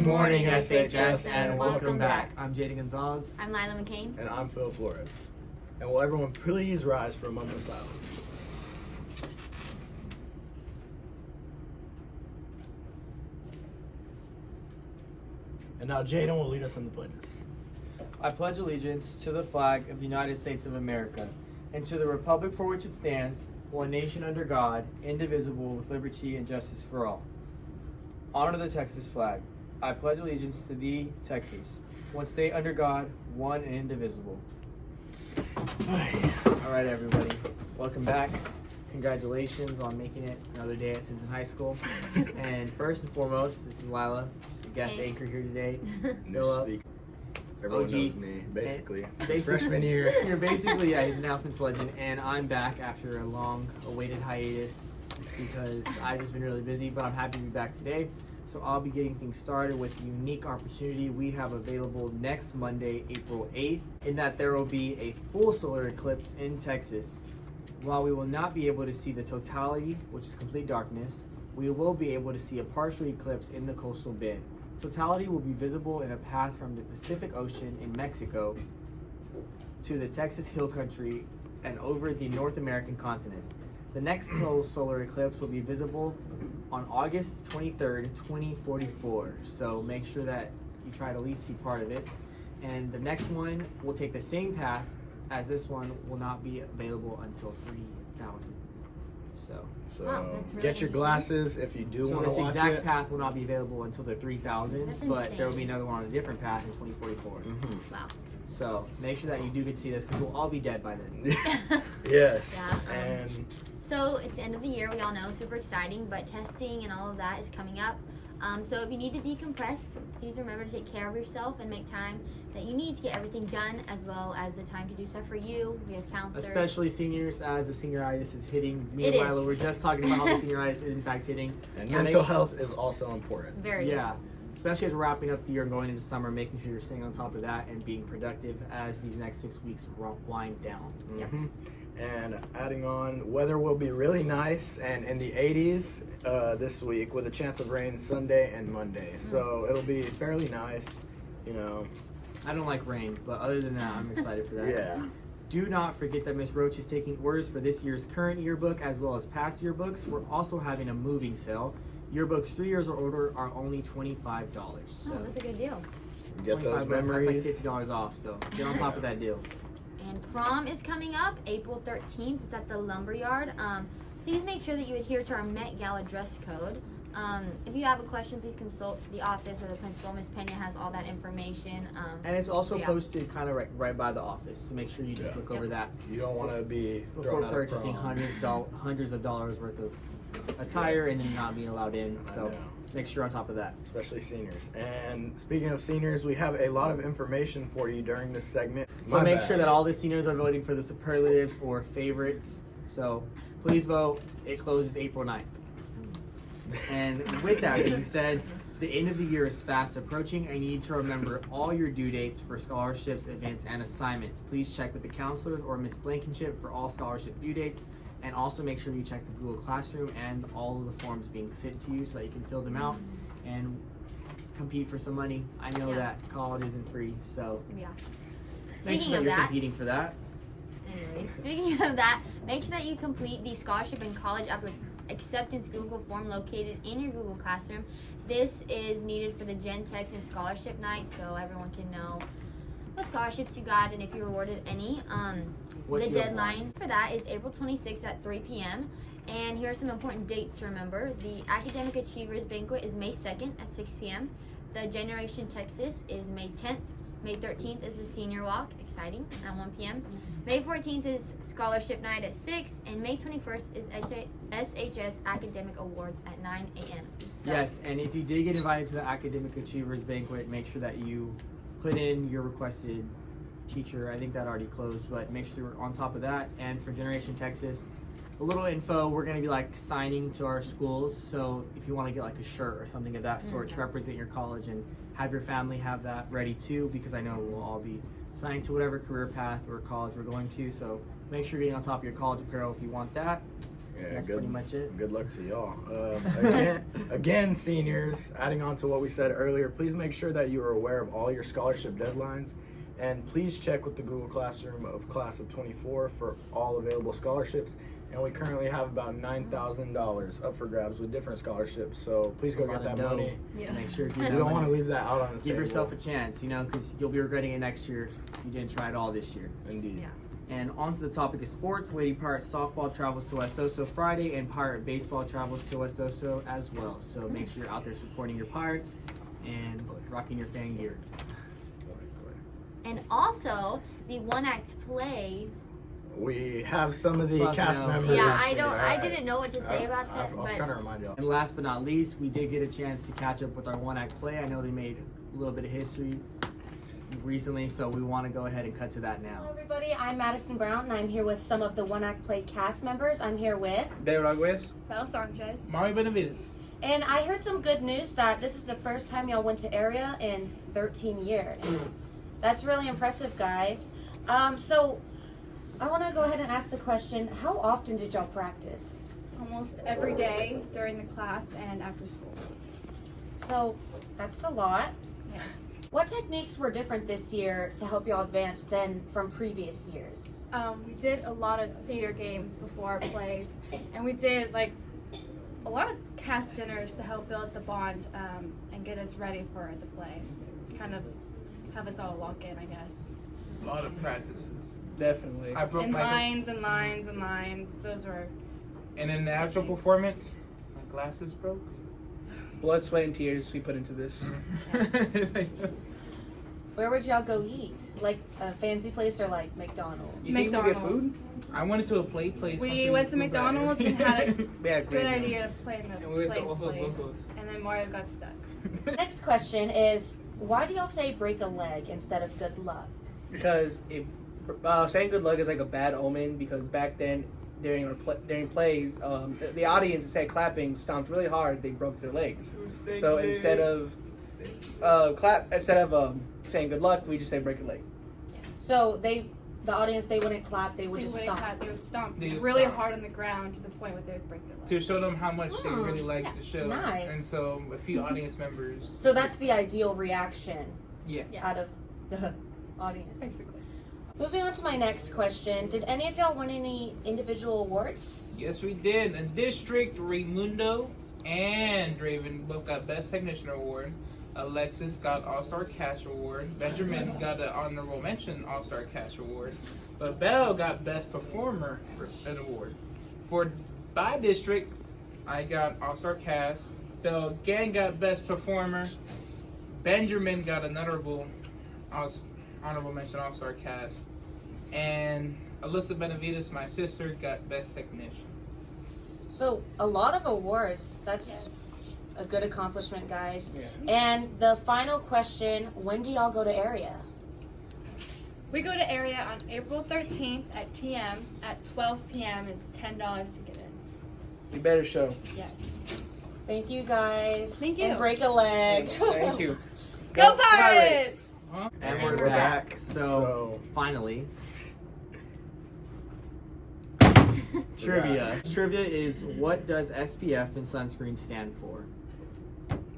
Good morning, SHS, and welcome back. I'm Jaden Gonzalez. I'm Lila McCain. And I'm Phil Flores. And will everyone please rise for a moment of silence? And now Jaden will lead us in the pledges. I pledge allegiance to the flag of the United States of America and to the republic for which it stands, one nation under God, indivisible, with liberty and justice for all. Honor the Texas flag. I pledge allegiance to thee, Texas, one state under God, one and indivisible. All right, everybody. Welcome back. Congratulations on making it another day at Sinton High School. And first and foremost, this is Lila. She's the guest Hey. anchor here today. New Philip. speaker. Everyone OG. knows me, basically. Basically, Freshman year. You're basically, yeah, he's an announcements legend, and I'm back after a long-awaited hiatus because I've just been really busy, but I'm happy to be back today. So I'll be getting things started with the unique opportunity we have available next Monday, April 8th, in that there will be a full solar eclipse in Texas. While we will not be able to see the totality, which is complete darkness, we will be able to see a partial eclipse in the coastal bend. Totality will be visible in a path from the Pacific Ocean in Mexico to the Texas Hill Country and over the North American continent. The next total solar eclipse will be visible on August 23rd, 2044. So make sure that you try to at least see part of it. And the next one will take the same path as this one, will not be available until 3000. So Wow, that's really get your interesting. glasses if you do want to this watch exact it. path will not be available until the 3000s, That's but there will be insane. another one on a different path in 2044. Mhm. Wow. So make sure that you do get to see this because we'll all be dead by then. Yes. Yeah, And So it's the end of the year, we all know, super exciting, but testing and all of that is coming up. So if you need to decompress, please remember to take care of yourself and make time that you need to get everything done, as well as the time to do stuff for you. We have counselors. Especially seniors, as the senioritis is hitting. Me It and is. Lila were just talking about how the senioritis is in fact hitting. and So mental make- health is also important. Very Yeah, especially as we're wrapping up the year and going into summer, making sure you're staying on top of that and being productive as these next 6 weeks wind down. Yep. Mhm. And adding on, weather will be really nice and in the 80s this week with a chance of rain Sunday and Monday. So it'll be fairly nice, you know. I don't like rain, but other than that, I'm excited for that. Yeah. Do not forget that Miss Roach is taking orders for this year's current yearbook as well as past yearbooks. We're also having a moving sale. Yearbooks 3 years or older are only $25. So Oh, that's a good deal. Get those 25 bucks, memories. that's like $50 off. So get on top of that deal. And prom is coming up April 13th. It's at the Lumberyard. Please make sure that you adhere to our Met Gala dress code. If you have a question, please consult the office or the principal. Miss Pena has all that information. And it's also Yeah. posted kind of right by the office. So make sure you just Yeah. look over that You don't want to be before thrown out of purchasing prom. hundreds of dollars worth of attire and then not being allowed in. I So know. make sure you're on top of that. Especially seniors. And speaking of seniors, we have a lot of information for you during this segment. So My make bad. sure that all the seniors are voting for the superlatives or favorites. So please vote. It closes April 9th. And with that being said, the end of the year is fast approaching and you need to remember all your due dates for scholarships, events, and assignments. Please check with the counselors or Miss Blankenship for all scholarship due dates. And also make sure you check the Google Classroom and all of the forms being sent to you so that you can fill them out and compete for some money. I know Yeah. that college isn't free, so Yeah. make Speaking sure that of you're that, competing for that. anyways, speaking of that, make sure that you complete the scholarship and college acceptance Google form located in your Google Classroom. This is needed for the Gen Techs and Scholarship Night, so everyone can know what scholarships you got and if you awarded any. What The you deadline for that is April 26th at 3 p.m. And here are some important dates to remember. The Academic Achievers Banquet is May 2nd at 6 p.m. The Generation Texas is May 10th. May 13th is the Senior Walk, exciting, at 1 p.m. May 14th is Scholarship Night at 6, and May 21st is SHS Academic Awards at 9 a.m. So, Yes, and if you did get invited to the Academic Achievers Banquet, make sure that you put in your requested teacher. I think that already closed, but make sure you're on top of that. And for Generation Texas, a little info, we're going to be like signing to our schools. So if you want to get like a shirt or something of that sort to represent your college and have your family have that ready too, because I know we'll all be signing to whatever career path or college we're going to. So make sure you're getting on top of your college apparel if you want that. Yeah, That's pretty much it. Good luck to y'all. Again, seniors, adding on to what we said earlier, please make sure that you are aware of all your scholarship deadlines, and please check with the Google Classroom of Class of 24 for all available scholarships. And we currently have about $9,000 up for grabs with different scholarships, so please go get that money. So make sure you We don't want to leave that out on the table. give yourself a chance, because you'll be regretting it next year if you didn't try it all this year. Indeed. Yeah. And on to the topic of sports. Lady Pirate softball travels to West Oso Friday, and Pirate baseball travels to West Oso as well. So make sure you're out there supporting your Pirates and rocking your fan gear. And also, the one act play. We have some of the Fuck cast no. members. Yeah, I Alright. didn't know what to say about that, I was but trying to remind y'all. And last but not least, we did get a chance to catch up with our one act play. I know they made a little bit of history recently, so we want to go ahead and cut to that now. Hello everybody, I'm Madison Brown and I'm here with some of the One Act Play cast members. I'm here with, David Arguez. Bel Sanchez. Mario Benavides. and I heard some good news that this is the first time y'all went to area in 13 years. That's really impressive, guys. So I want to go ahead and ask the question, how often did y'all practice? Almost every day during the class and after school. So that's a lot. Yes. What techniques were different this year to help y'all advance than from previous years? We did a lot of theater games before our plays, and we did like a lot of cast dinners to help build the bond and get us ready for the play. Kind of have us all lock in, I guess. A lot of practices. Definitely. I broke And my lines and lines and lines. Those were and in the actual techniques. performance, my glasses broke. Blood, sweat, and tears we put into this. Where would y'all go eat? Like a fancy place or like McDonald's? You think we get McDonald's. I went into a play place. We went to McDonald's and had a We had good great idea to play in the And we went to play all those place. locals. And then Mario got stuck. Next question is, why do y'all say break a leg instead of good luck? Because saying good luck is like a bad omen. Because back then, during plays, the audience instead of clapping stomped really hard. They broke their legs. So instead of saying good luck, we just say break a leg. So the audience, they wouldn't clap, they would They just wouldn't stomp. clap, they would stomp They just really stomp. hard on the ground to the point where they would break their leg. To show them how much they Oh, really like yeah. the show. Nice. And so a few audience members. So that's the ideal reaction Yeah. Yeah. out of the audience. Basically. Moving on to my next question, did any of y'all win any individual awards? Yes, we did. In district, Raymundo and Draven both got Best Technician Award. Alexis got All-Star Cast Award. Benjamin got an Honorable Mention All-Star Cast Award. But Belle got Best Performer an award. For by district, I got All-Star Cast. Belle again got Best Performer. Benjamin got an Honorable Mention All-Star Cast. And Alyssa Benavides, my sister, got Best Technician. So a lot of awards. That's Yes. a good accomplishment, guys. Yeah. And the final question, when do y'all go to area? We go to area on April 13th at TM at 12 p.m. It's $10 to get in. You better show. Yes. Thank you, guys. Thank you. And break a leg. Thank you. Go Pirates! Huh? And And we're we're back. So, So- finally, trivia. Trivia is, what does SPF in sunscreen stand for?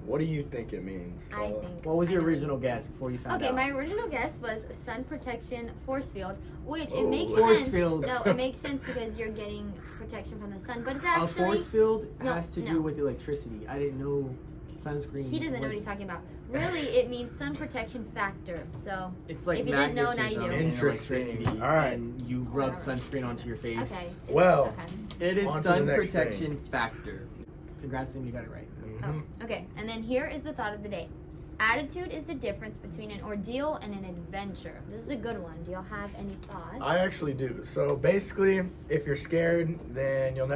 What do you think it means? I think. What was your I know. original guess before you found Okay, out? my original guess was sun protection force field, which it Ooh. makes Force sense. field. No, it makes sense because you're getting protection from the sun, but it's A actually force field No, has to no. do with electricity. I didn't know sunscreen. he doesn't know what was- he's talking about. Really, it means sun protection factor. So It's like If you didn't know, now you magnetism do. and Interesting. electricity. All right. And you rub Alright. sunscreen onto your face. okay. Well, Okay. It is On to sun the next protection factor. Congrats, Tim, you got it right. Mhm. Oh, okay. And then here is the thought of the day. Attitude is the difference between an ordeal and an adventure. This is a good one. Do y'all have any thoughts? I actually do. So basically, if you're scared, then you'll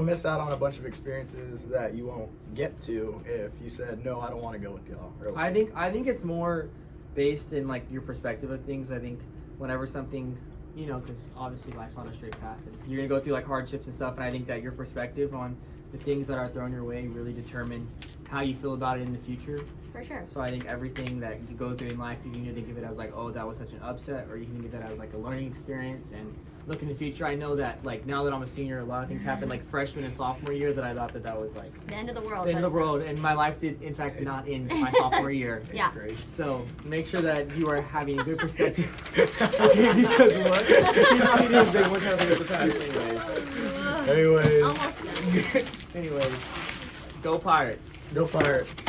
miss out on a bunch of experiences that you won't get to if you said, no, I don't want to go with y'all. Or I think it's more based in like your perspective of things. I think whenever something, because obviously life's not a straight path, and you're gonna go through like hardships and stuff. And I think that your perspective on the things that are thrown your way really determine how you feel about it in the future. For sure. So I think everything that you go through in life, you can either think of it as like, oh, that was such an upset, or you can think of that as like a learning experience. And look in the future, I know that like now that I'm a senior, a lot of things happen like freshman and sophomore year that I thought that was like The end of the world. the end of the but- world, and my life did in fact not end my sophomore year. Yeah. Great. So make sure that you are having a good perspective. Okay, because what? He's not doing big. What's happening with the past, anyways. Anyways, Almost done. Anyways, go Pirates. go Pirates.